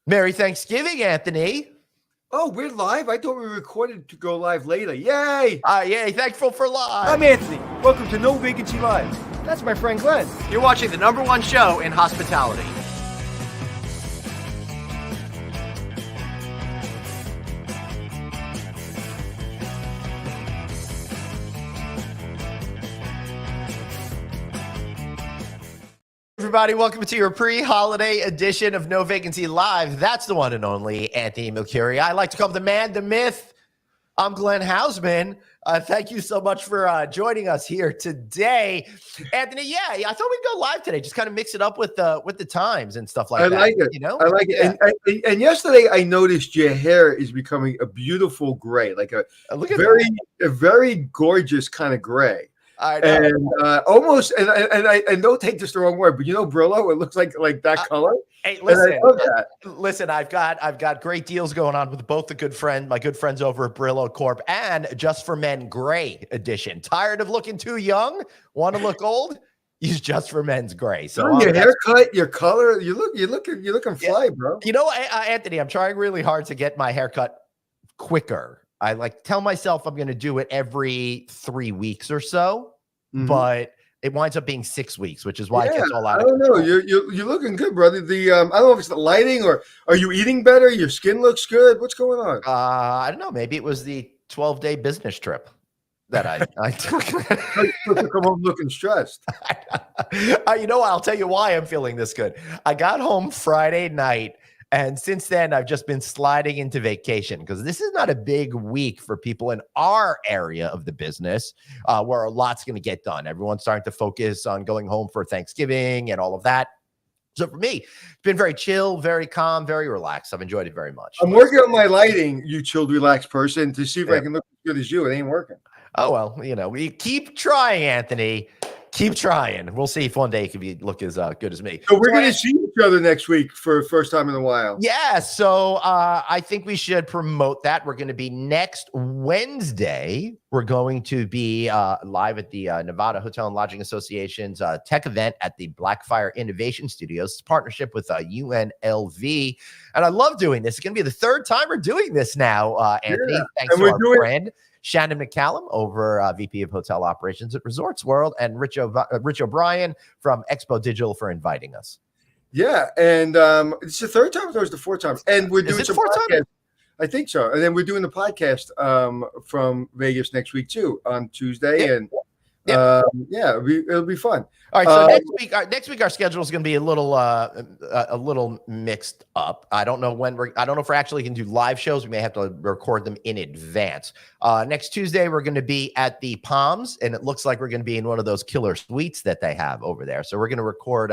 Merry Thanksgiving, Anthony. Oh, we're live? I thought we recorded to go live later. Yay! Yay, thankful for live. I'm Anthony. Welcome to No Vacancy Live. That's my friend Glenn. You're watching the #1 show in hospitality. Everybody, welcome to your pre-holiday edition of No Vacancy Live. That's the one and only Anthony Mercuri. I like to call him the man, the myth. I'm Glenn Hausman. Thank you so much for joining us here today, Anthony. Yeah, I thought we'd go live today. Just kind of mix it up with the times and stuff like that. I like it. You know, I like it. And yesterday, I noticed your hair is becoming a beautiful gray, like a very gorgeous kind of gray. I know. And almost, and don't take this the wrong word, but you know Brillo, it looks like that color. Hey, listen, I love that. Listen, I've got great deals going on with both my good friends over at Brillo Corp and Just for Men Gray Edition. Tired of looking too young? Want to look old? Use Just for Men's Gray. So your haircut, your color, you're looking fly, bro. You know, Anthony, I'm trying really hard to get my haircut quicker. I tell myself I'm going to do it every 3 weeks or so, but it winds up being 6 weeks, which is why it gets all out. I don't know. You're looking good, brother. I don't know if it's the lighting or are you eating better? Your skin looks good. What's going on? I don't know. Maybe it was the 12-day business trip that I took. To come home looking stressed. You know, I'll tell you why I'm feeling this good. I got home Friday night. And since then, I've just been sliding into vacation because this is not a big week for people in our area of the business where a lot's going to get done. Everyone's starting to focus on going home for Thanksgiving and all of that. So for me, it's been very chill, very calm, very relaxed. I've enjoyed it very much. I'm working on my lighting, you chilled, relaxed person, to see if I can look as good as you. It ain't working. Oh, well, you know, we keep trying, Anthony. Keep trying. We'll see if one day it can look as good as me. So we're going to see each other next week for the first time in a while. Yeah. So I think we should promote that. We're going to be next Wednesday. We're going to be live at the Nevada Hotel and Lodging Association's tech event at the Blackfire Innovation Studios. It's a partnership with UNLV. And I love doing this. It's going to be the third time we're doing this now, Anthony. Yeah. Thanks to our friend Shannon McCallum over VP of Hotel Operations at Resorts World, and Rich O'Brien from Expo Digital for inviting us. Yeah, and it's the third time, or it's the fourth time, and we're doing some podcast. I think so, and then we're doing the podcast from Vegas next week too on Tuesday, and it'll be fun. All right, so next week our schedule is going to be a little mixed up. I don't know if we're actually going to do live shows. We may have to record them in advance. Next Tuesday we're going to be at the Palms, and it looks like we're going to be in one of those killer suites that they have over there. So we're going to record.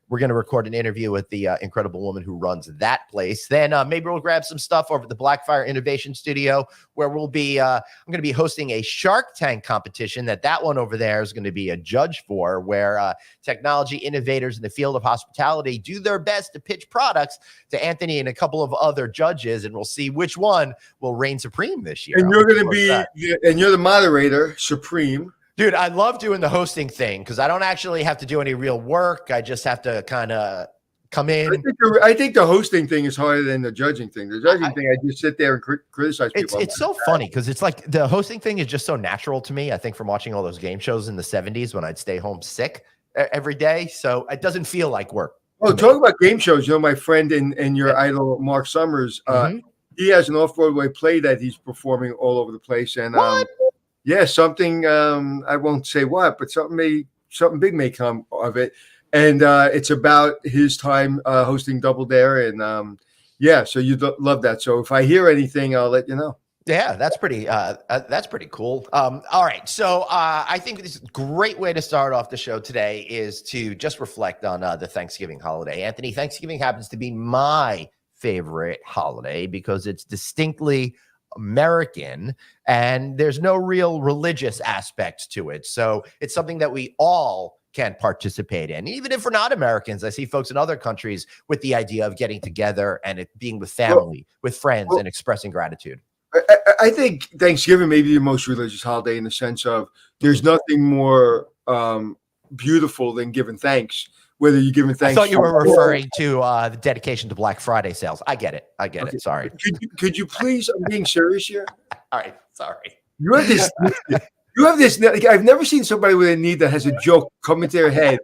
We're going to record an interview with the incredible woman who runs that place. Then maybe we'll grab some stuff over at the Blackfire Innovation Studio where we'll be, I'm going to be hosting a Shark Tank competition that one over there is going to be a judge for, where technology innovators in the field of hospitality do their best to pitch products to Anthony and a couple of other judges, and we'll see which one will reign supreme this year. And you're going to be, and you're the moderator, supreme. Dude, I love doing the hosting thing because I don't actually have to do any real work. I just have to kind of come in. I think the hosting thing is harder than the judging thing. The judging thing, I just sit there and criticize people. It's so funny because it's like the hosting thing is just so natural to me. I think from watching all those game shows in the 70s when I'd stay home sick every day. So it doesn't feel like work. Oh, talk about game shows. You know, my friend and your idol, Mark Summers, he has an off-Broadway play that he's performing all over the place. And yeah, something, I won't say what, but something big may come of it. And it's about his time hosting Double Dare. And so you'd love that. So if I hear anything, I'll let you know. Yeah, that's pretty cool. All right. So I think this is a great way to start off the show today is to just reflect on the Thanksgiving holiday. Anthony, Thanksgiving happens to be my favorite holiday because it's distinctly American and there's no real religious aspect to it. So it's something that we all can participate in. Even if we're not Americans, I see folks in other countries with the idea of getting together and it being with family, with friends, and expressing gratitude. I think Thanksgiving may be the most religious holiday in the sense of there's nothing more beautiful than giving thanks whether you're giving I thanks. thought you were referring to the dedication to Black Friday sales. I get it. Okay. It. Sorry. Could you please? I'm being serious here. All right. Sorry. You have this. You have this. Like, I've never seen somebody with a need that has a joke come into their head,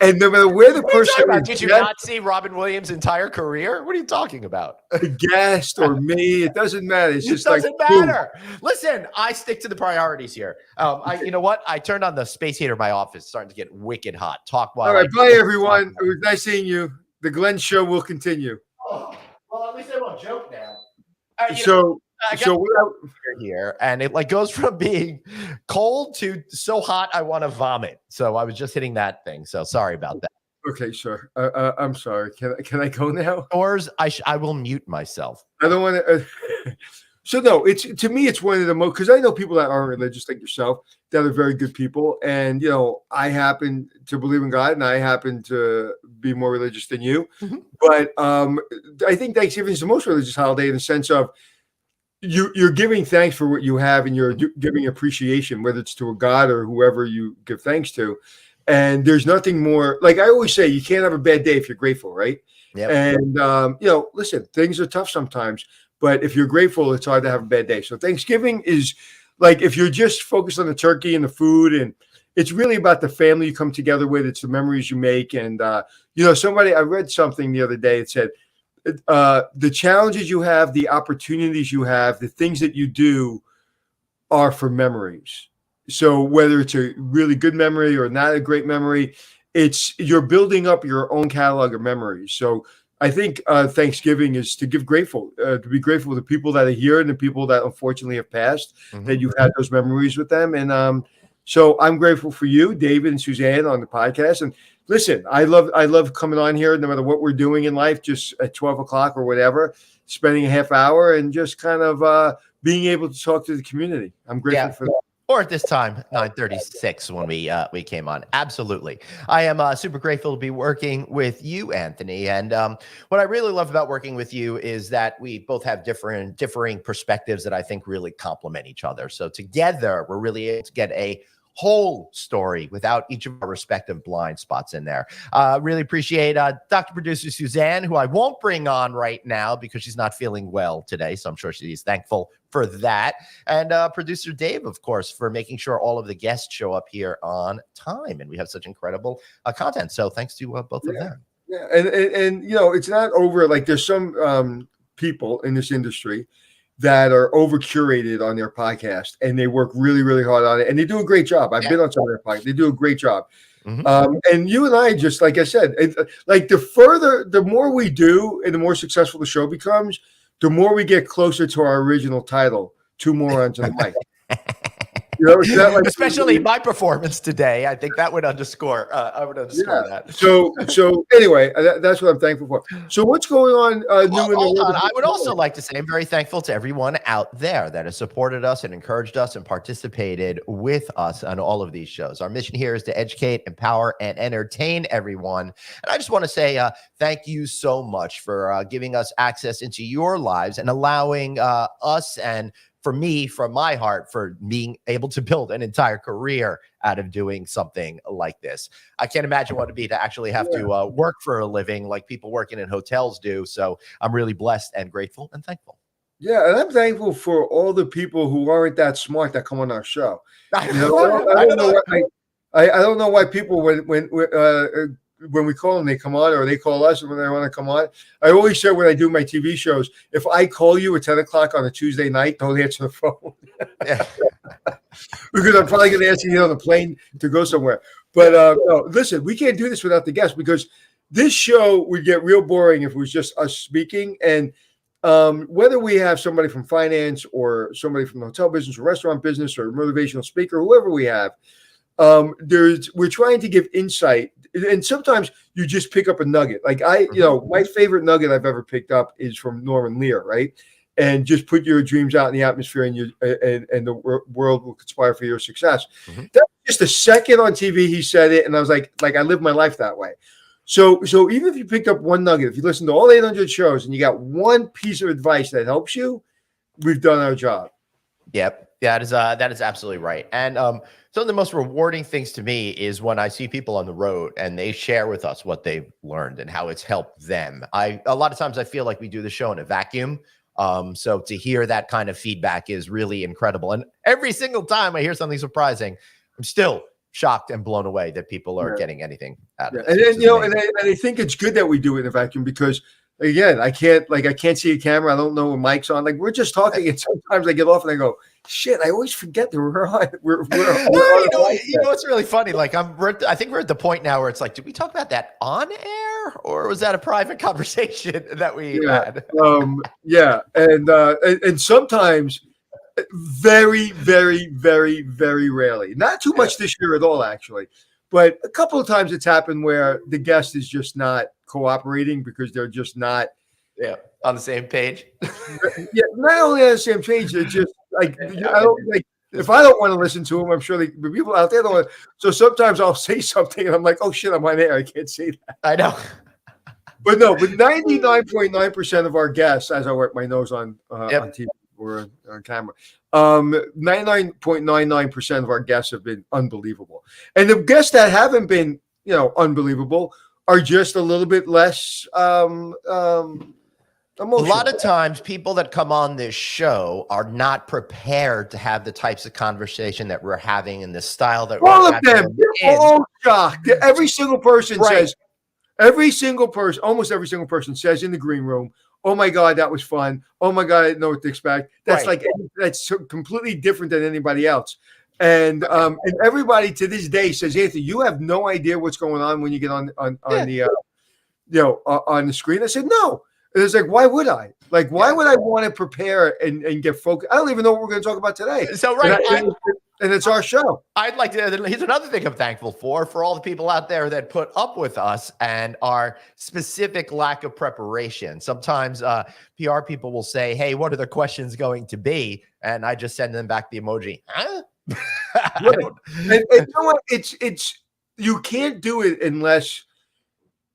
and no matter where the person is, did you not see Robin Williams' entire career? What are you talking about? the guest or me, it doesn't matter. It's just doesn't like boom. matter. Listen, I stick to the priorities here. You know what? I turned on the space heater in my office, starting to get wicked hot. Talk while. All right, bye everyone. It was nice seeing you. The Glenn Show will continue. Oh, well, at least I won't joke now. Here, and it like goes from being cold to so hot I want to vomit. So I was just hitting that thing. So sorry about that. Okay, sure. I'm sorry. Can I go now? Or I will mute myself. I don't want to. So no, to me it's one of the most, because I know people that aren't religious like yourself that are very good people, and I happen to believe in God, and I happen to be more religious than you. Mm-hmm. But I think Thanksgiving is the most religious holiday in the sense of you're giving thanks for what you have, and you're giving appreciation, whether it's to a God or whoever you give thanks to. And there's nothing more, like I always say, you can't have a bad day if you're grateful, right? Yep. And listen, things are tough sometimes, but if you're grateful, it's hard to have a bad day. So Thanksgiving is like, if you're just focused on the turkey and the food, and it's really about the family you come together with, it's the memories you make. And I read something the other day. It said, the challenges you have, the opportunities you have, the things that you do are for memories. So whether it's a really good memory or not a great memory, you're building up your own catalog of memories. So I think Thanksgiving is to be grateful to the people that are here and the people that unfortunately have passed, mm-hmm. that you've had those memories with them. And so I'm grateful for you, David and Suzanne, on the podcast. And listen, I love coming on here, no matter what we're doing in life, just at 12 o'clock or whatever, spending a half hour and just kind of being able to talk to the community. I'm grateful for that. Or at this time, 9:36 when we came on. Absolutely. I am super grateful to be working with you, Anthony. And what I really love about working with you is that we both have differing perspectives that I think really complement each other. So together, we're really able to get a whole story without each of our respective blind spots in there. Really appreciate Dr. Producer Suzanne, who I won't bring on right now because she's not feeling well today. So I'm sure she's thankful for that. And Producer Dave, of course, for making sure all of the guests show up here on time. And we have such incredible content. So thanks to both of them. Yeah. And it's not over. Like there's some people in this industry that are over curated on their podcast, and they work really, really hard on it, and they do a great job. I've been on some of their podcasts; they do a great job. Mm-hmm. And you and I, just like I said, the more we do, and the more successful the show becomes, the more we get closer to our original title, Two Morons on the Mic. Especially my performance today. I think that would underscore. I would underscore that. So anyway, that's what I'm thankful for. So what's going on? I would also like to say I'm very thankful to everyone out there that has supported us and encouraged us and participated with us on all of these shows. Our mission here is to educate, empower, and entertain everyone. And I just want to say thank you so much for giving us access into your lives and allowing us, and for me, from my heart, for being able to build an entire career out of doing something like this. I can't imagine what it'd be to actually have to work for a living like people working in hotels do. So I'm really blessed and grateful and thankful. Yeah, and I'm thankful for all the people who aren't that smart that come on our show. I don't know why people when we call them, they come on, or they call us when they want to come on. I always say when I do my TV shows, if I call you at 10 o'clock on a Tuesday night, don't answer the phone. Because I'm probably going to ask you on the plane to go somewhere. But no, listen, we can't do this without the guests, because this show would get real boring if it was just us speaking. And whether we have somebody from finance or somebody from the hotel business or restaurant business or motivational speaker, whoever we have, we're trying to give insight. And sometimes you just pick up a nugget. Like my favorite nugget I've ever picked up is from Norman Lear, right? And just put your dreams out in the atmosphere, and the world will conspire for your success. Mm-hmm. That was just a second on TV. He said it, and I was like I live my life that way. So even if you picked up one nugget, if you listen to all 800 shows and you got one piece of advice that helps you, we've done our job. Yep. That is absolutely right. And Some of the most rewarding things to me is when I see people on the road and they share with us what they've learned and how it's helped them. A lot of times I feel like we do the show in a vacuum. So to hear that kind of feedback is really incredible. And every single time I hear something surprising, I'm still shocked and blown away that people are getting anything out of this. And then, and I think it's good that we do it in a vacuum because again, I can't see a camera. I don't know when mic's on. Like we're just talking, and sometimes I get off and I go, "Shit!" I always forget that we're on. We're you know, it's really funny. Like I think we're at the point now where it's like, did we talk about that on air, or was that a private conversation that we had? And sometimes, very, very, very, very rarely. Not too much this year at all, actually. But a couple of times it's happened where the guest is just not cooperating because they're just not on the same page. Not only on the same page, they're just like I don't like if I don't want to listen to them, I'm sure the people out there don't want to. So sometimes I'll say something and I'm like, oh shit, I'm on air. I can't say that. I know. But 99.9% of our guests, as I work my nose on TV or on camera, 99.99% of our guests have been unbelievable. And the guests that haven't been, unbelievable are just a little bit less emotional. A lot of times people that come on this show are not prepared to have the types of conversation that we're having in the style that all of them. They're all shocked. Every single person says, almost every single person says in the green room, oh my God, that was fun. Oh my God, I didn't know what to expect. That's that's completely different than anybody else. And everybody to this day says, Anthony, you have no idea what's going on when you get on the screen. I said, no. And it's like, why would I? Like, why would I want to prepare and get focused? I don't even know what we're going to talk about today. So, and it's our show. I'd like to, here's another thing I'm thankful for all the people out there that put up with us and our specific lack of preparation. Sometimes PR people will say, hey, what are the questions going to be? And I just send them back the emoji. Huh? And you know what? It's you can't do it unless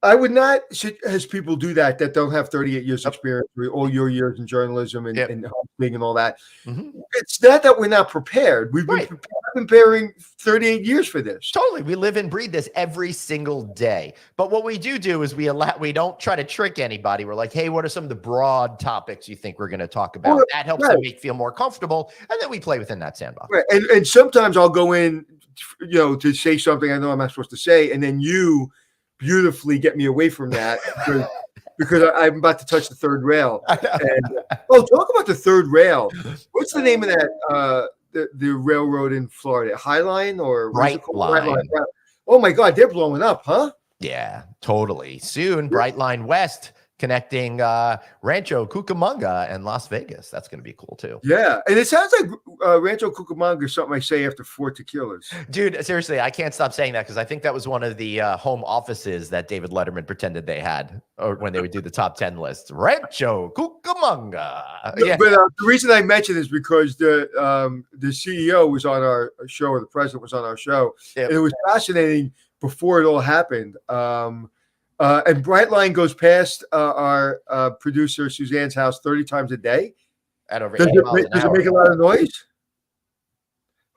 I would not as people do that don't have 38 years experience, all your years in journalism and hosting and all that. Mm-hmm. It's that we're not prepared. We've been preparing 38 years for this. Totally. We live and breathe this every single day. But what we do is we don't try to trick anybody. We're like, hey, what are some of the broad topics you think we're going to talk about? That helps them feel more comfortable. And then we play within that sandbox. Right. And sometimes I'll go in, to say something I know I'm not supposed to say. And then you beautifully get me away from that because I'm about to touch the third rail. And, talk about the third rail. What's the name of that? The railroad in Florida, Highline or Brightline? Oh my God, they're blowing up, huh? Yeah, totally. Soon, Brightline West connecting Rancho Cucamonga and Las Vegas. That's going to be cool too. Yeah, and it sounds like Rancho Cucamonga is something I say after 4 tequilas. Dude, seriously, I can't stop saying that because I think that was one of the home offices that David Letterman pretended they had or when they would do the top 10 lists. Rancho Cucamonga. Yeah. But the reason I mentioned is because the CEO was on our show, or the president was on our show. Yep. And it was fascinating before it all happened. And Brightline goes past our producer Suzanne's house 30 times a day. At over does it make a lot of noise?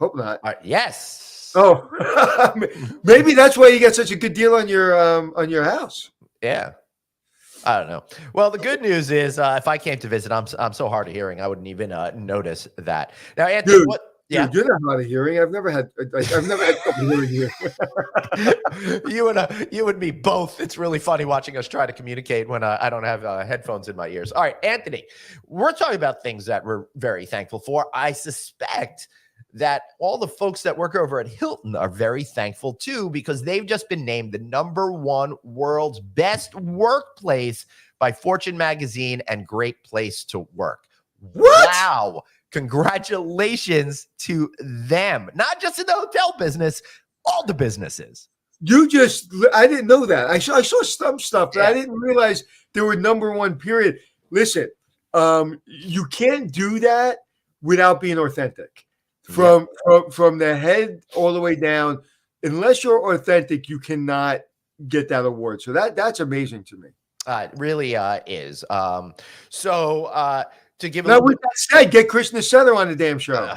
Hope not. Yes. Oh, maybe that's why you get such a good deal on your house. Yeah. I don't know. Well, the good news is if I came to visit, I'm so hard of hearing, I wouldn't even notice that. Now, Anthony, Dude, you're not hard of hearing. I've never had trouble hearing you. You and me both. It's really funny watching us try to communicate when I don't have headphones in my ears. All right, Anthony, we're talking about things that we're very thankful for. I suspect that all the folks that work over at Hilton are very thankful too, because they've just been named the #1 world's best workplace by Fortune magazine and Great Place to Work. What? Wow. Congratulations to them. Not just in the hotel business, all the businesses. I didn't know that. I saw some stuff, but I didn't realize they were #1, period. Listen, you can't do that without being authentic. From the head all the way down, unless you're authentic, you cannot get that award. So that's amazing to me. It really is. To give with that said, get Krishna Center on the damn show.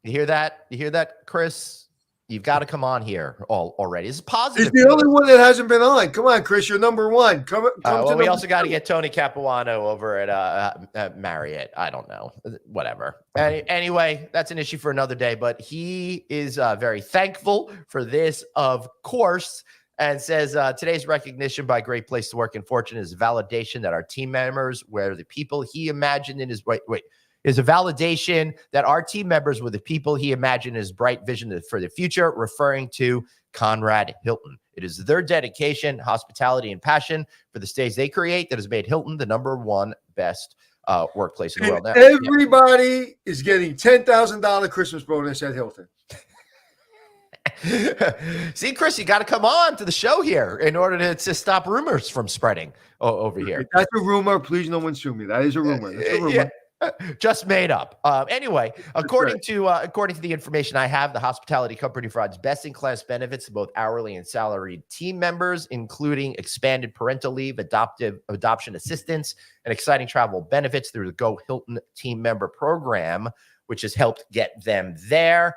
You hear that? You hear that, Chris? You've got to come on here already. It's positive. He's the only one that hasn't been on. Come on, Chris. You're number one. Come well, we also got to get Tony Capuano over at Marriott. I don't know. Whatever. Anyway, that's an issue for another day. But he is very thankful for this, of course, and says today's recognition by Great Place to Work and Fortune is validation that our team members were the people he imagined in his is a validation that our team members were the people he imagined his bright vision for the future, referring to Conrad Hilton. It is their dedication, hospitality, and passion for the stays they create that has made Hilton the #1 best workplace in the world. Now, everybody is getting $10,000 Christmas bonus at Hilton. See, Chris, you got to come on to the show here in order to stop rumors from spreading over here. That's a rumor. Please, no one sue me. That is a rumor. That's a rumor. Yeah. Just made up. Anyway, according to the information I have, the hospitality company provides best-in-class benefits to both hourly and salaried team members, including expanded parental leave, adoption assistance, and exciting travel benefits through the Go Hilton team member program, which has helped get them there.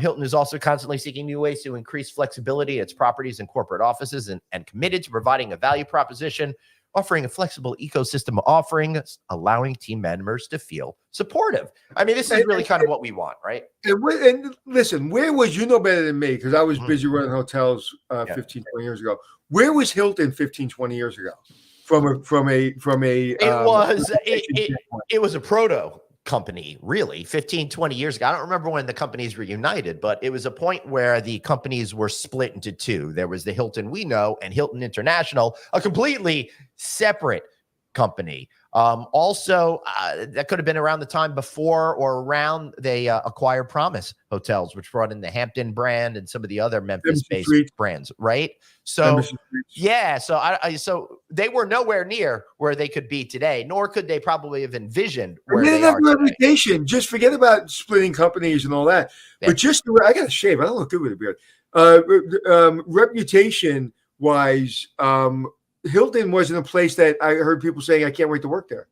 Hilton is also constantly seeking new ways to increase flexibility at its properties and corporate offices, and committed to providing a value proposition, offering a flexible ecosystem of offerings, allowing team members to feel supportive. I mean, this is really kind of what we want, right? And listen, where was, you know better than me, because I was busy running hotels 15, 20 years ago. Where was Hilton 15, 20 years ago? It was a proto company, really, 15, 20 years ago. I don't remember when the companies were united, but it was a point where the companies were split into two. There was the Hilton we know and Hilton International, a completely separate company. Also, that could have been around the time before or around they acquired Promise Hotels, which brought in the Hampton brand and some of the other Memphis-based brands, right? So, yeah, so they were nowhere near where they could be today, nor could they probably have envisioned where they are today. Reputation. Just forget about splitting companies and all that. Yeah. But just, I got to shave. I don't look good with a beard. Reputation-wise, Hilton wasn't a place that I heard people saying, I can't wait to work there.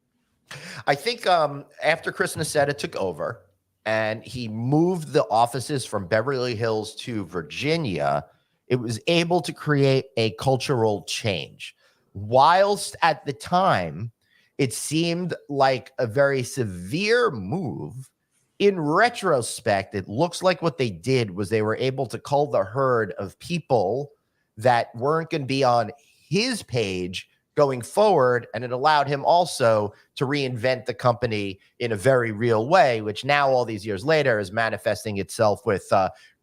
I think after Chris Nassetta took over and he moved the offices from Beverly Hills to Virginia, it was able to create a cultural change. Whilst at the time, it seemed like a very severe move, in retrospect, it looks like what they did was they were able to cull the herd of people that weren't going to be on his page going forward, and it allowed him also to reinvent the company in a very real way, which now all these years later is manifesting itself with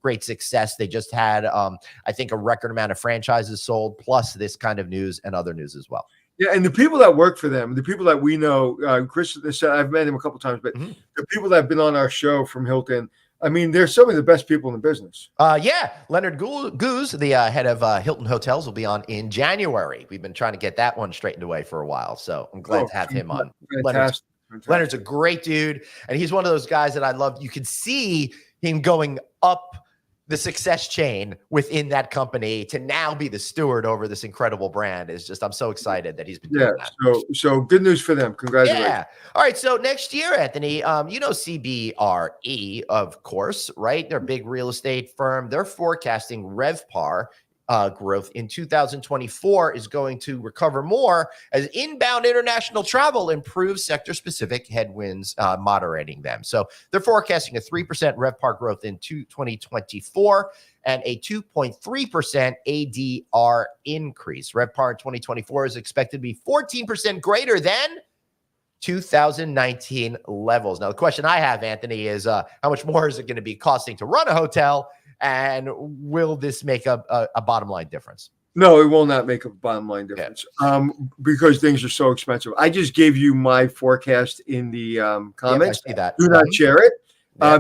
great success. They just had, I think, a record amount of franchises sold, plus this kind of news and other news as well. Yeah, and the people that work for them, the people that we know, Chris, I've met him a couple of times, but the people that have been on our show from Hilton, I mean, they're some of the best people in the business. Yeah. Leonard Goose, the head of Hilton Hotels, will be on in January. We've been trying to get that one straightened away for a while, so I'm glad to have him on. Leonard's a great dude, and he's one of those guys that I love. You can see him going up the success chain within that company to now be the steward over this incredible brand. Is just, I'm so excited that he's been doing that. So good news for them. Congratulations. Yeah. All right. So next year, Anthony, you know, CBRE, of course, right? They're a big real estate firm. They're forecasting RevPAR growth in 2024 is going to recover more as inbound international travel improves sector-specific headwinds, moderating them. So they're forecasting a 3% RevPAR growth in 2024 and a 2.3% ADR increase. RevPAR in 2024 is expected to be 14% greater than 2019 levels. Now, the question I have, Anthony, is how much more is it going to be costing to run a hotel? And will this make a bottom line difference? No, it will not make a bottom line difference because things are so expensive. I just gave you my forecast in the comments. I see that. Do not share it.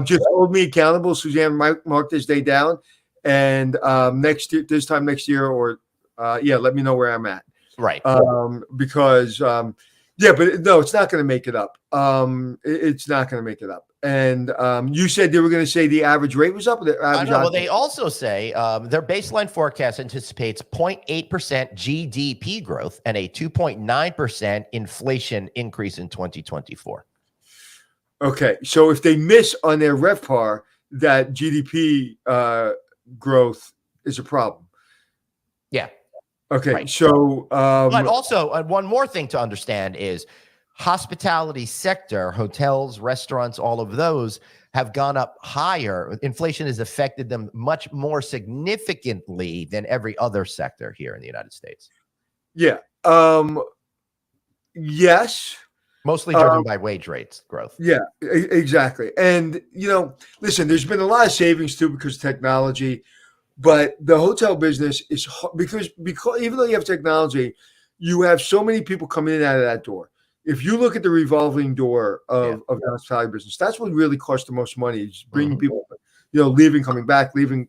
Just hold me accountable. Suzanne, mark this day down. And next year, this time next year, or let me know where I'm at. Right. Because but no, it's not going to make it up. It's not going to make it up. And you said they were going to say the average rate was up. Well, they also say their baseline forecast anticipates 0.8% GDP growth and a 2.9% inflation increase in 2024. Okay, so if they miss on their RevPAR, that GDP growth is a problem. Yeah. Okay. Right. So, but also one more thing to understand is hospitality sector, hotels, restaurants, all of those have gone up higher. Inflation has affected them much more significantly than every other sector here in the United States. Yeah. Yes. Mostly driven by wage rates growth. Yeah, exactly. And, listen, there's been a lot of savings too because of technology, but the hotel business is because even though you have technology, you have so many people coming in and out of that door. If you look at the revolving door of the hospitality business, that's what really costs the most money. Is bringing people, leaving, coming back, leaving,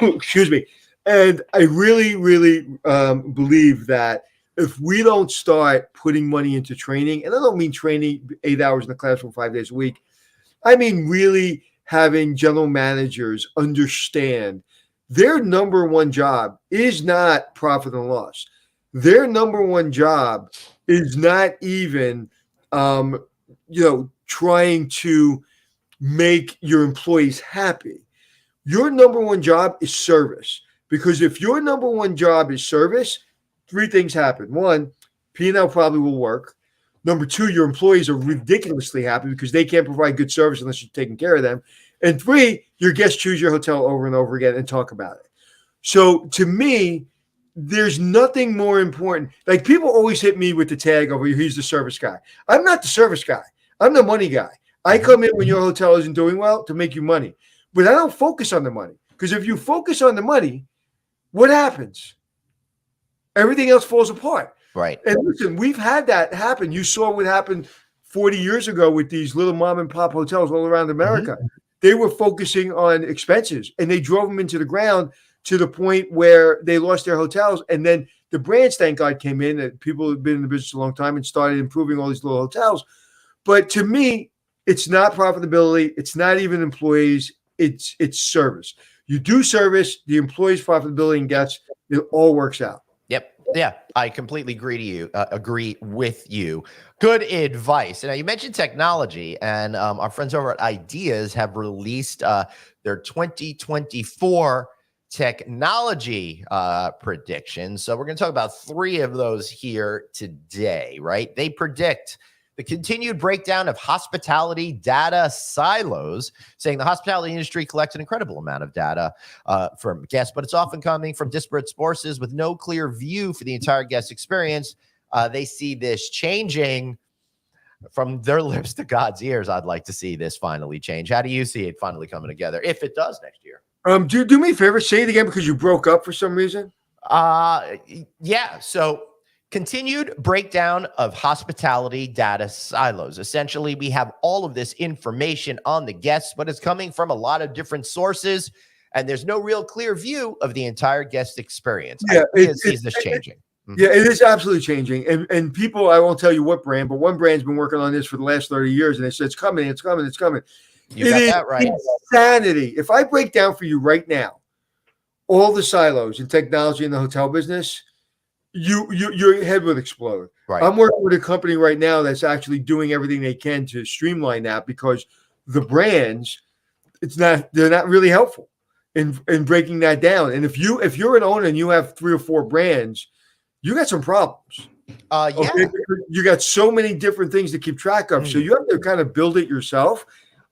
excuse me. And I really, really believe that if we don't start putting money into training, and I don't mean training 8 hours in the classroom 5 days a week, I mean really having general managers understand their number one job is not profit and loss. Their number one job is not even, trying to make your employees happy. Your number one job is service. Because if your number one job is service, 3 things happen. 1, P&L probably will work. Number 2, your employees are ridiculously happy because they can't provide good service unless you're taking care of them. And 3, your guests choose your hotel over and over again and talk about it. So to me, there's nothing more important. Like people always hit me with the tag over, he's the service guy. I'm not the service guy. I'm the money guy. I come in when your hotel isn't doing well to make you money. But I don't focus on the money. Because if you focus on the money, what happens? Everything else falls apart. Right. And listen, we've had that happen. You saw what happened 40 years ago with these little mom and pop hotels all around America. They were focusing on expenses and they drove them into the ground to the point where they lost their hotels. And then the brands, thank God, came in, and people who have been in the business a long time and started improving all these little hotels. But to me, it's not profitability. It's not even employees. It's service. You do service, the employees' profitability and guests, it all works out. Yep. Yeah, I completely agree with you. Good advice. Now, you mentioned technology, and our friends over at Ideas have released their 2024 technology predictions. So we're going to talk about 3 of those here today, right? They predict the continued breakdown of hospitality data silos, saying the hospitality industry collects an incredible amount of data from guests, but it's often coming from disparate sources with no clear view for the entire guest experience. They see this changing from their lips to God's ears. I'd like to see this finally change. How do you see it finally coming together, if it does next year? Do me a favor, say it again because you broke up for some reason. Yeah. So continued breakdown of hospitality data silos. Essentially, we have all of this information on the guests, but it's coming from a lot of different sources, and there's no real clear view of the entire guest experience. Yeah, is this changing? Yeah, it is absolutely changing. And people, I won't tell you what brand, but one brand's been working on this for the last 30 years, and they said, it's coming. You got that right. Insanity. If I break down for you right now all the silos in technology in the hotel business, your head would explode. Right. I'm working with a company right now that's actually doing everything they can to streamline that because the brands, they're not really helpful in breaking that down. And if you're an owner and you have 3 or 4 brands, you got some problems. Okay? You got so many different things to keep track of. So you have to kind of build it yourself.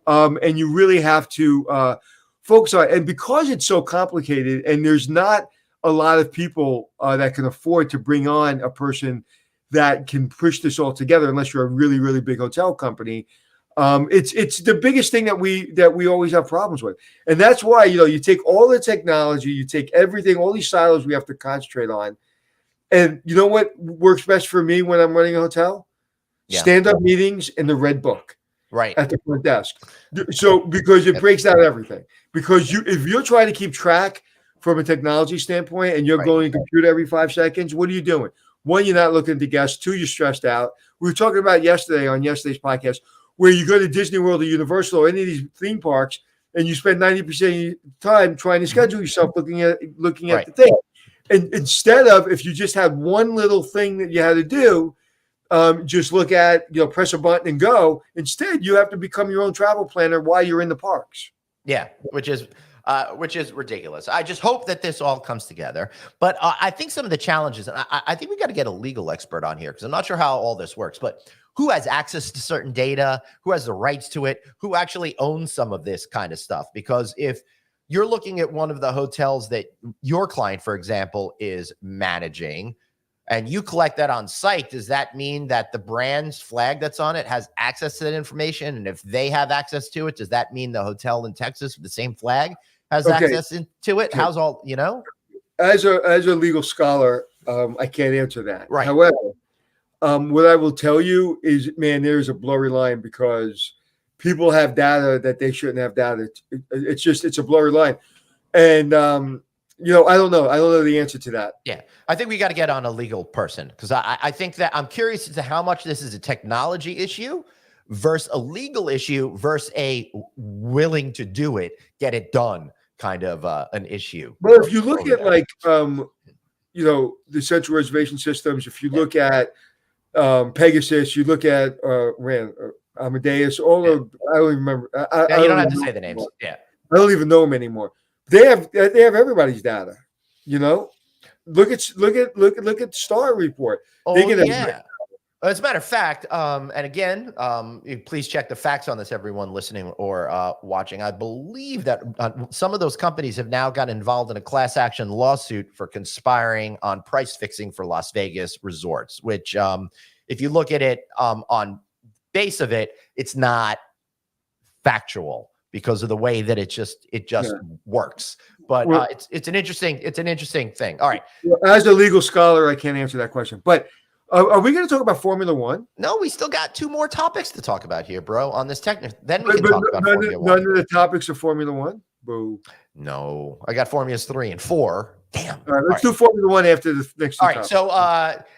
And you really have to focus on it. And because it's so complicated and there's not a lot of people that can afford to bring on a person that can push this all together, unless you're a really, really big hotel company. It's the biggest thing that we always have problems with. And that's why, you take all the technology, you take everything, all these silos we have to concentrate on. And you know what works best for me when I'm running a hotel? Yeah. Stand-up meetings in the red book. Right. At the front desk. So because it breaks down everything. Because if you're trying to keep track from a technology standpoint and you're going to computer every 5 seconds, what are you doing? 1, you're not looking at the guests. 2, you're stressed out. We were talking about yesterday on yesterday's podcast where you go to Disney World or Universal or any of these theme parks and you spend 90% of your time trying to schedule yourself looking at the thing. And instead of, if you just had one little thing that you had to do, just look at, press a button and go. Instead, you have to become your own travel planner while you're in the parks. Yeah, which is ridiculous. I just hope that this all comes together. But I think some of the challenges, and I think we got to get a legal expert on here because I'm not sure how all this works, but who has access to certain data, who has the rights to it, who actually owns some of this kind of stuff. Because if you're looking at one of the hotels that your client, for example, is managing, and you collect that on site, does that mean that the brand's flag that's on it has access to that information? And if they have access to it, does that mean the hotel in Texas with the same flag has access to it? How's all, As a legal scholar, I can't answer that. Right. However, what I will tell you is, man, there's a blurry line because people have data that they shouldn't have data. It's a blurry line. And, I don't know. I don't know the answer to that. Yeah. I think we got to get on a legal person because I think that I'm curious as to how much this is a technology issue versus a legal issue versus a willing to do it, get it done kind of an issue. Well, if you look at the central reservation systems, if you look at Pegasus, you look at Amadeus, I don't even remember. You don't have to say the names. Yeah. I don't even know them anymore. They have everybody's data. Look at Star Report. Yeah. As a matter of fact, and again, please check the facts on this, everyone listening or watching. I believe that some of those companies have now got involved in a class action lawsuit for conspiring on price fixing for Las Vegas resorts, which if you look at it on base of it, it's not factual because of the way that it just works. But it's an interesting thing. All right. As a legal scholar, I can't answer that question. But are we going to talk about Formula One? No, we still got 2 more topics to talk about here, bro. On this technical, then we can talk about Formula One. None of the topics of Formula One. Boo. No, I got Formulas 3 and 4. Damn. All right, let's do Formula One after the next. All right, so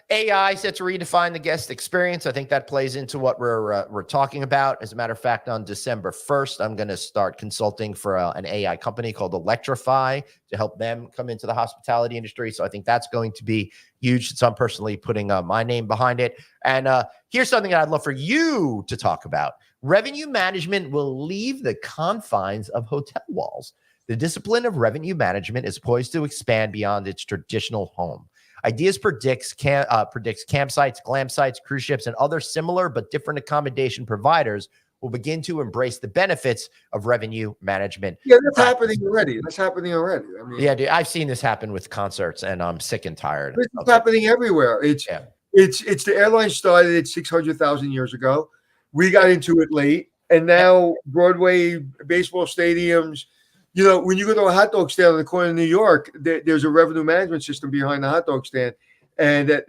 AI set to redefine the guest experience. I think that plays into what we're talking about. As a matter of fact, on December 1st, I'm going to start consulting for an AI company called Electrify to help them come into the hospitality industry. So I think that's going to be huge. So I'm personally putting my name behind it. And here's something that I'd love for you to talk about. Revenue management will leave the confines of hotel walls. The discipline of revenue management is poised to expand beyond its traditional home. Ideas predicts campsites, glam sites, cruise ships, and other similar but different accommodation providers will begin to embrace the benefits of revenue management. Yeah, that's happening already. I mean, yeah, dude, I've seen this happen with concerts, and I'm sick and tired. It's happening everywhere. It's the airline started it 600,000 years ago. We got into it late, and now Broadway, baseball stadiums. When you go to a hot dog stand on the corner of New York, there's a revenue management system behind the hot dog stand. And at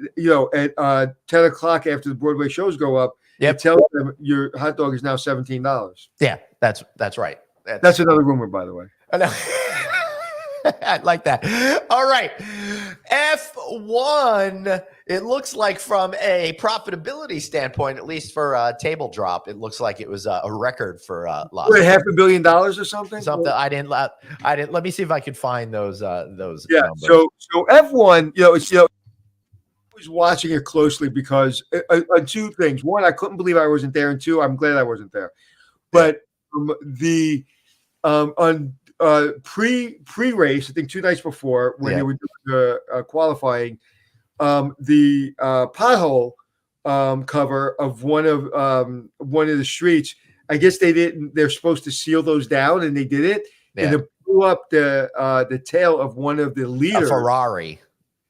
10 o'clock after the Broadway shows go up, it tells them your hot dog is now $17. Yeah, that's right. That's another rumor, by the way. I like that. All right. F1, it looks like from a profitability standpoint, at least for Table Drop, it looks like it was a record for Las Vegas. $500 million or something? I didn't, let me see if I could find those. Yeah. Numbers. So F1, I was watching it closely because on 2 things. 1, I couldn't believe I wasn't there. And 2, I'm glad I wasn't there. But on pre-race, I think 2 nights before when they were doing the qualifying, the pothole cover of one of the streets, I guess they're supposed to seal those down, and they did it, and it blew up the tail of one of the leaders. A Ferrari.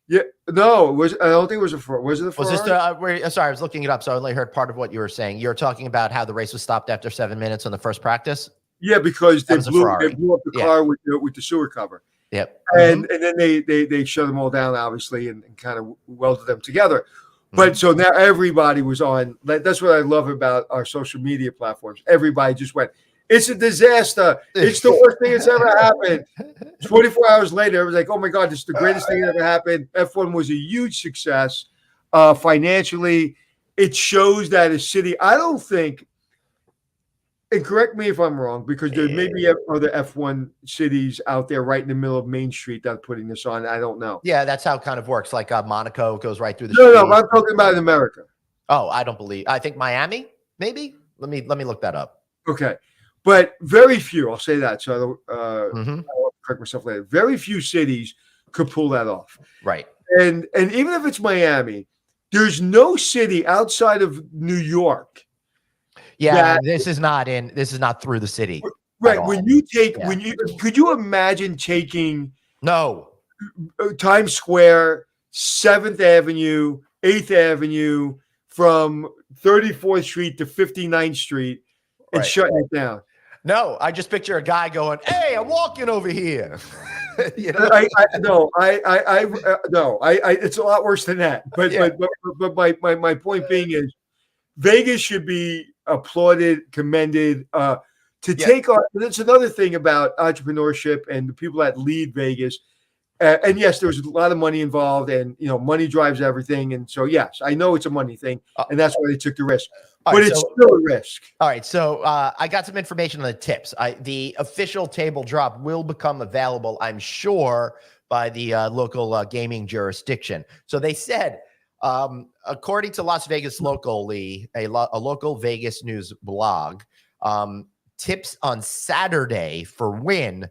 Yeah, no, I don't think it was a Ferrari. Was it a Ferrari? Was this sorry, I was looking it up, so I only heard part of what you were saying. You're talking about how the race was stopped after 7 minutes on the first practice? Yeah, because they blew up the car with the sewer cover. Yep. And then they shut them all down, obviously, and kind of welded them together. But so now everybody was on. That's what I love about our social media platforms. Everybody just went, it's a disaster. It's the worst thing that's ever happened. 24 hours later, it was like, oh my God, this is the greatest thing that ever happened. F1 was a huge success financially. It shows that a city, I don't think, and correct me if I'm wrong, because there may be other F1 cities out there right in the middle of Main Street that are putting this on. I don't know. Yeah, that's how it kind of works. Like Monaco goes right through the street. No, I'm talking about in America. Oh, I think Miami, maybe. Let me look that up. Okay. But very few, I'll say that. So I Mhm. won't correct myself later. Very few cities could pull that off. Right. And even if it's Miami, there's no city outside of New York. Yeah, that this is not through the city. Right. When you take Yeah. could you imagine taking No. Times Square, 7th Avenue, 8th Avenue from 34th Street to 59th Street and Right. shutting it down? No, I just picture a guy going, "Hey, I'm walking over here." You know? No, it's a lot worse than that. But Yeah. but my point being is Vegas should be applauded, commended. To Yeah. take on, that's another thing about entrepreneurship and the people that lead Vegas. And yes, there was a lot of money involved, and money drives everything. And so, yes, I know it's a money thing, and that's why they took the risk. All But right, it's so- still a risk. All right, so I got some information on the tips. The official table drop will become available, I'm sure, by the local gaming jurisdiction. So they said, according to Las Vegas Locally, a local Vegas news blog, tips on Saturday for win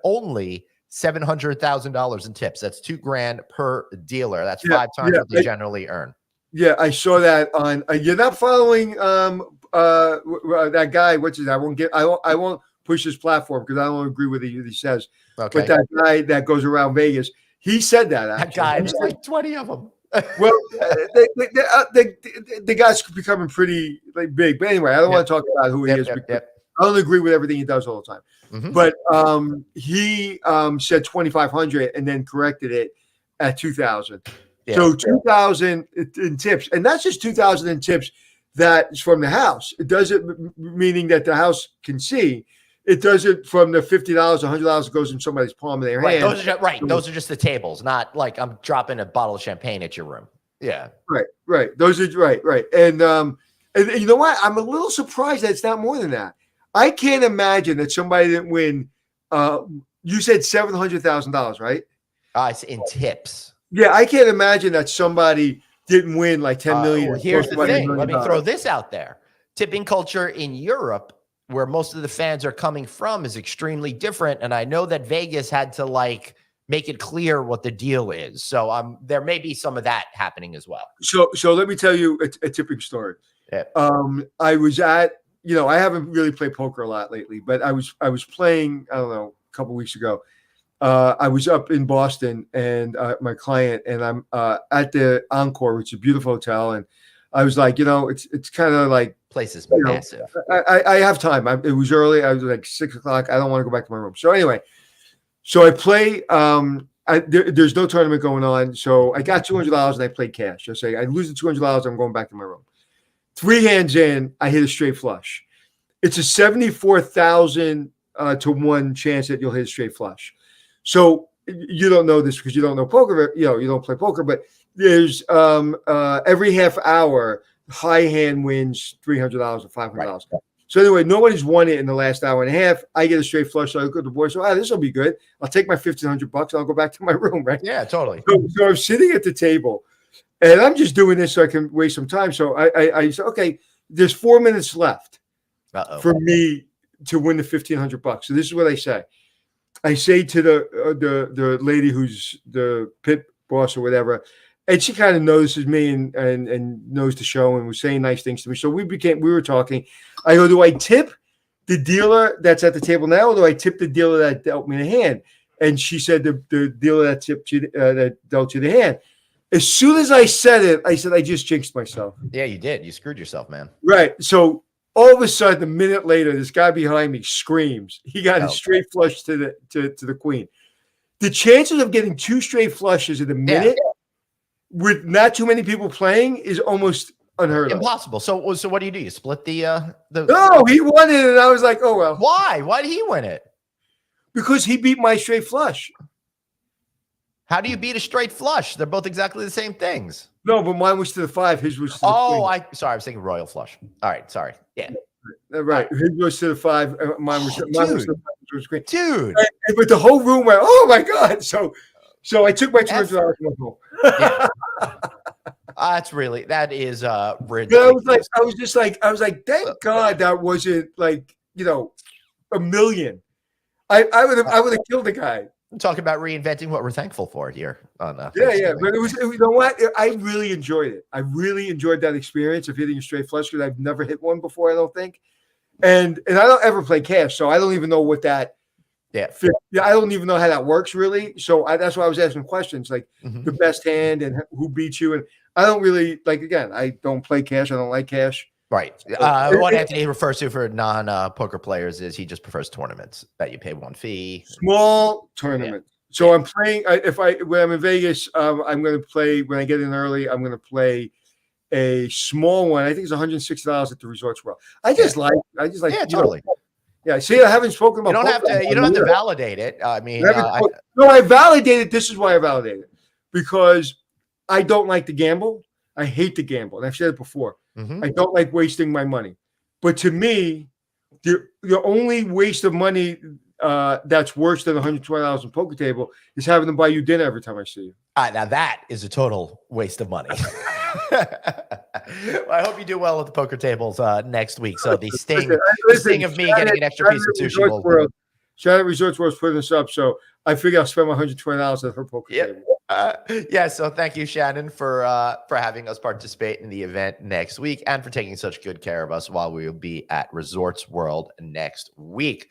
only $700,000 in tips. That's $2,000 per dealer. That's 5 times what they generally earn. Yeah, I saw that on. You're not following that guy. What's his? I won't push his platform because I don't agree with what he says. Okay. But that guy that goes around Vegas, he said that. That guy, there's like 20 of them. Well, the guy's becoming pretty big. But anyway, I don't want to talk about who he is. Because I don't agree with everything he does all the time. Mhm. But he said 2,500 and then corrected it at 2,000. Yeah. So 2,000 in tips, and that's just 2,000 in tips. That's from the house. It doesn't meaning that the house can see. It does it from the $50, $100 goes in somebody's palm of their hand. Those are just the tables, not like I'm dropping a bottle of champagne at your room. Yeah. Right. Those are right. And you know what? I'm a little surprised that it's not more than that. I can't imagine that somebody didn't win. You said $700,000, right? It's in tips. Yeah, I can't imagine that somebody didn't win like 10 million. Well, here's the thing. Let me throw this out there. Tipping culture in Europe, where most of the fans are coming from, is extremely different. And I know that Vegas had to make it clear what the deal is. So there may be some of that happening as well. So let me tell you a tipping story. Yeah. I was at, I haven't really played poker a lot lately, but I was playing, I don't know, a couple weeks ago. I was up in Boston and my client, and I'm at the Encore, which is a beautiful hotel. And I was like, it's kind of like, place is massive. I have time. It was early. I was like 6 o'clock. I don't want to go back to my room. So anyway, I play. There's no tournament going on. So I got $200 and I played cash. I say I lose the $200. I'm going back to my room. 3 hands in, I hit a straight flush. It's a 74,000 to 1 chance that you'll hit a straight flush. So you don't know this because you don't know poker. You don't play poker, but there's every half hour, high hand wins $300 or $500. Right. So anyway, nobody's won it in the last hour and a half. I get a straight flush. So I go to the board. So this will be good. I'll take my $1,500 and I'll go back to my room. Right? Yeah, totally. So I'm sitting at the table, and I'm just doing this so I can waste some time. So I said, okay, there's 4 minutes left for me to win the $1,500. So this is what I say. I say to the lady who's the pit boss or whatever, and she kind of notices me and knows the show and was saying nice things to me. So we were talking. I go, do I tip the dealer that's at the table now, or do I tip the dealer that dealt me the hand? And she said the dealer that tipped you, that dealt you the hand. As soon as I said it, I said I just jinxed myself. Yeah, you did. You screwed yourself, man. Right. So all of a sudden, a minute later, this guy behind me screams. He got a straight flush to the queen. The chances of getting 2 straight flushes in a minute with not too many people playing is almost unheard of. Impossible. So what do? You split the No, he won it, and I was like, oh well. Why? Why did he win it? Because he beat my straight flush. How do you beat a straight flush? They're both exactly the same things. No, but mine was to the 5. His was to the queen. I was thinking royal flush. All right, sorry. Yeah. Right. His was to the 5. Mine was to the queen. Dude. But the whole room went, oh my God. So I took my $200 and went home. Yeah. That is But ridiculous. I was like, thank God that wasn't like, $1 million. I would have killed the guy. Talk about reinventing what we're thankful for here on Yeah, Thanksgiving. but you know what? I really enjoyed it. I really enjoyed that experience of hitting a straight flush because I've never hit one before, I don't think. And I don't ever play cash, so I don't even know what that. Yeah, I don't even know how that works really. So that's why I was asking questions like the best hand and who beats you. And I don't really again. I don't play cash. I don't like cash. right. What Anthony refers to for non-poker players is he just prefers tournaments that you pay one fee. Small tournament. Yeah. So I'm playing. When I'm in Vegas, I'm going to play. When I get in early, I'm going to play a small one. I think it's $160 at the Resorts World. I just like. Yeah, totally. Yeah, see, I haven't spoken about. You don't have to validate it. I mean, I validated. This is why I validated because I don't like to gamble. I hate to gamble, and I've said it before. I don't like wasting my money. But to me, the only waste of money that's worse than $120 on poker table is having to buy you dinner every time I see you. Now that is a total waste of money. Well, I hope you do well at the poker tables next week. So the sting of me getting an extra piece of sushi. Shout out Resorts World's putting this up, so I figure I'll spend my $120 at her poker table. So thank you, Shannon, for having us participate in the event next week and for taking such good care of us while we will be at Resorts World next week.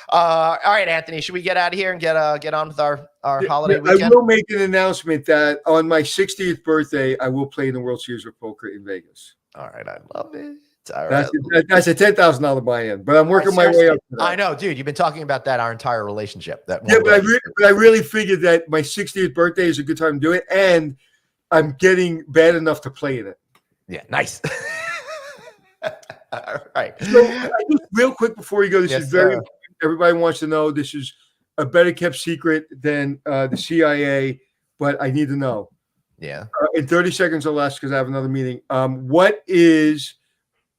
All right, Anthony, should we get out of here and get on with our holiday weekend? I will make an announcement that on my 60th birthday, I will play in the World Series of Poker in Vegas. All right, I love it. All right. That's a $10,000 buy-in, but I'm working my way up to that. I know, dude. You've been talking about that our entire relationship. But I really figured that my 60th birthday is a good time to do it, and I'm getting bad enough to play in it. Yeah, nice. All right. So, real quick before you go, this is very important. Everybody wants to know. This is a better kept secret than the CIA, but I need to know. Yeah. In 30 seconds or less, because I have another meeting. What is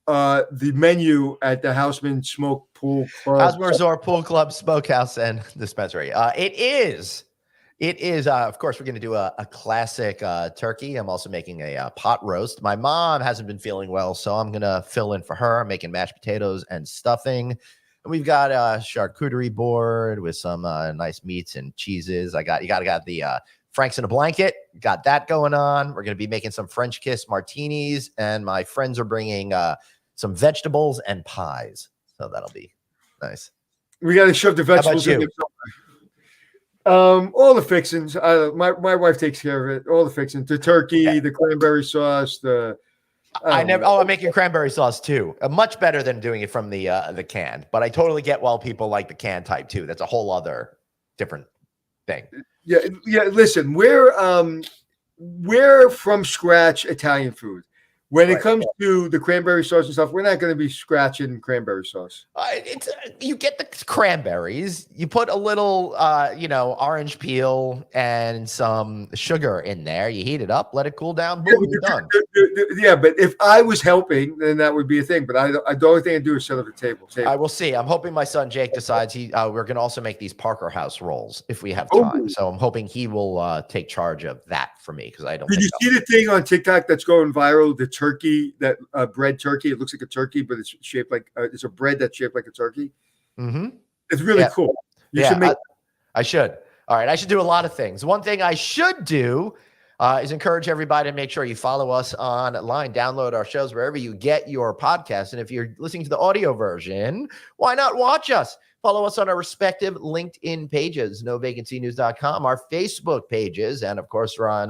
the menu at the Houseman Smoke Pool Club? Houseman Resort Pool Club, Smokehouse, and Dispensary. It is, of course, we're going to do a classic turkey. I'm also making a pot roast. My mom hasn't been feeling well, so I'm going to fill in for her. I'm making mashed potatoes and stuffing. And we've got a charcuterie board with some nice meats and cheeses. You got the Frank's in a blanket. Got that going on. We're going to be making some French kiss martinis, and my friends are bringing some vegetables and pies. So that'll be nice. We got to shove the vegetables in. All the fixings. My wife takes care of it. All the fixings. The turkey, the cranberry sauce, I'm making cranberry sauce too. Much better than doing it from the can. But I totally get why people like the can type too. That's a whole other different thing. Yeah. Listen, we're from scratch Italian food. When it comes to the cranberry sauce and stuff, we're not going to be scratching cranberry sauce. You get the cranberries, you put a little, orange peel and some sugar in there. You heat it up, let it cool down. Boom, you're done. Yeah, but if I was helping, then that would be a thing. But the only thing I do is set up a table. I will see. I'm hoping my son Jake decides we're going to also make these Parker House rolls if we have time. So I'm hoping he will take charge of that for me because I don't. Did you see the thing on TikTok that's going viral? The turkey, that bread turkey. It looks like a turkey, but it's shaped like it's a bread that's shaped like a turkey. Mm-hmm. It's really cool. You should make. I should. All right, I should do a lot of things. One thing I should do is encourage everybody to make sure you follow us online, download our shows wherever you get your podcasts, and if you're listening to the audio version, why not watch us? Follow us on our respective LinkedIn pages, novacancynews.com, our Facebook pages, and of course, we're on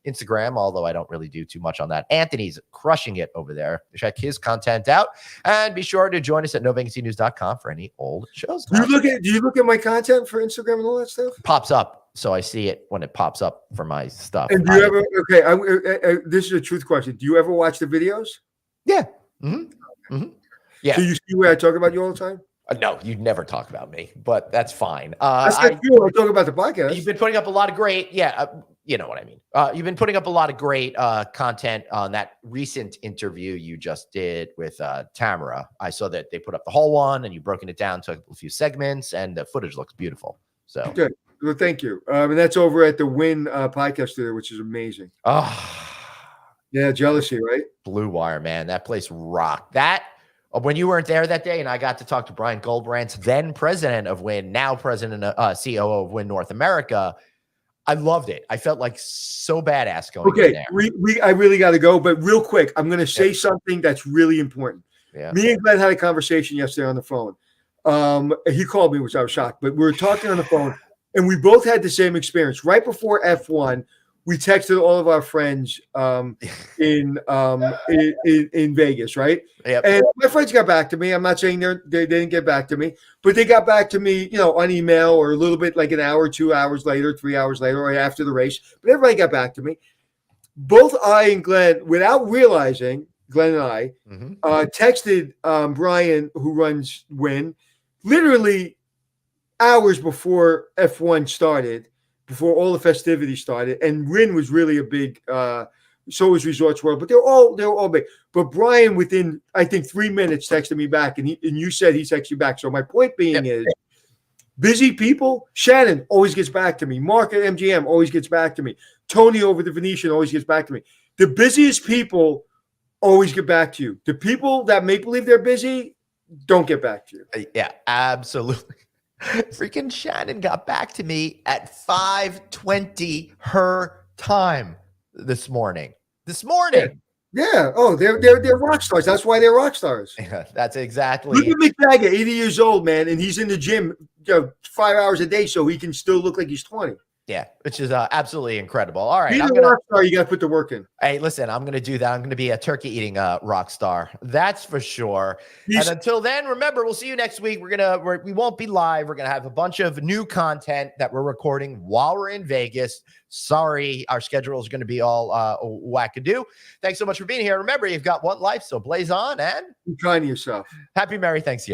Instagram, although I don't really do too much on that. Anthony's crushing it over there. Check his content out, and be sure to join us at novacancynews.com for any old shows. Do you look at my content for Instagram and all that stuff? Pops up, so I see it when it pops up for my stuff. And do you ever? This is a truth question. Do you ever watch the videos? Yeah. Mm-hmm. Mm-hmm. Yeah. So you see where I talk about you all the time? No, you'd never talk about me, but that's fine. That's not true. I talk about the podcast. You've been putting up a lot of great, you know what I mean. You've been putting up a lot of great content on that recent interview you just did with Tamara. I saw that they put up the whole one, and you've broken it down to a few segments, and the footage looks beautiful. So good. Well, thank you. And that's over at the Win podcast studio, which is amazing. Yeah, jealousy, right? Blue Wire, man. That place rocked. That when you weren't there that day, and I got to talk to Brian Goldbrandt, then president of Wynn, now president, COO of Wynn North America. I loved it. I felt like so badass going in there. I really got to go, but real quick, I'm going to say something that's really important. Yeah. Me and Glenn had a conversation yesterday on the phone. He called me, which I was shocked, but we were talking on the phone, and we both had the same experience. Right before F1, we texted all of our friends in Vegas, right? Yep. And my friends got back to me. I'm not saying they didn't get back to me, but they got back to me, on email or a little bit like an hour, 2 hours later, 3 hours later, or after the race. But everybody got back to me. Both I and Glenn, without realizing, Glenn and I, texted Brian, who runs Wynn, literally hours before F1 started, before all the festivities started. And Wynn was really a big, so was Resorts World, but they were all big. But Brian, within, I think, 3 minutes, texted me back, and you said he texted you back. So my point being is, busy people, Shannon always gets back to me. Mark at MGM always gets back to me. Tony over the Venetian always gets back to me. The busiest people always get back to you. The people that make believe they're busy don't get back to you. Yeah, absolutely. Freaking Shannon got back to me at 5:20 her time this morning. Yeah. Oh, they're rock stars. That's why they're rock stars. Yeah, that's exactly. Look at McTaggart, 80 years old, man, and he's in the gym 5 hours a day, so he can still look like he's 20. Yeah, which is absolutely incredible. All right, Being a rock star, you got to put the work in. Hey, listen, I'm going to do that. I'm going to be a turkey eating rock star. That's for sure. And until then, remember, we'll see you next week. We won't be live. We're going to have a bunch of new content that we're recording while we're in Vegas. Sorry, our schedule is going to be all wackadoo. Thanks so much for being here. Remember, you've got one life, so blaze on and Be kind to yourself. Happy Merry Thanksgiving.